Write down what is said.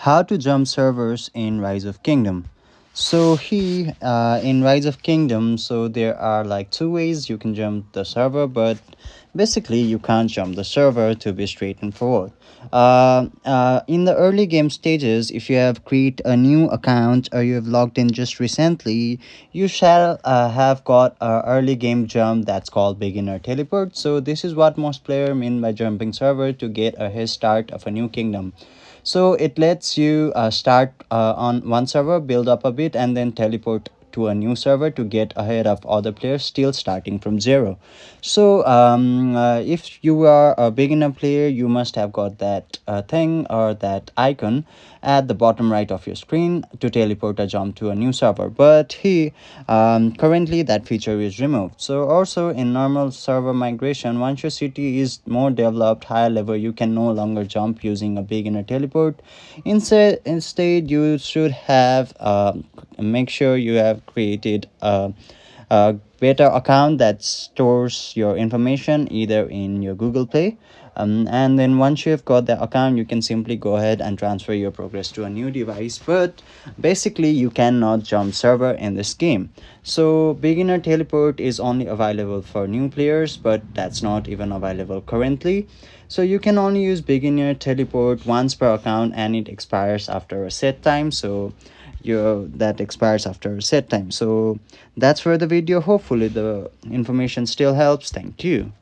How to jump servers in Rise of Kingdom. So in Rise of Kingdom, so there are like two ways you can jump the server, but basically you can't jump the server, to be straight and forward. In the early game stages, if you have create a new account or you have logged in just recently, you shall have got a early game jump that's called beginner teleport. So this is what most players mean by jumping server to get a head start of a new kingdom. So it lets you start on one server, build up a bit, and then teleport to a new server to get ahead of other players still starting from zero. So if you are a beginner player, you must have got that thing or that icon at the bottom right of your screen to teleport a jump to a new server. But currently that feature is removed. So also in normal server migration, once your city is more developed, higher level, you can no longer jump using a beginner teleport. Instead, you should have make sure you have created a beta account that stores your information either in your Google Play, and then once you have got the account, you can simply go ahead and transfer your progress to a new device. But basically you cannot jump server in this game. So beginner teleport is only available for new players, but that's not even available currently. So you can only use beginner teleport once per account, and it expires after a set time. So that expires after a set time. So that's for the video. Hopefully the information still helps. Thank you.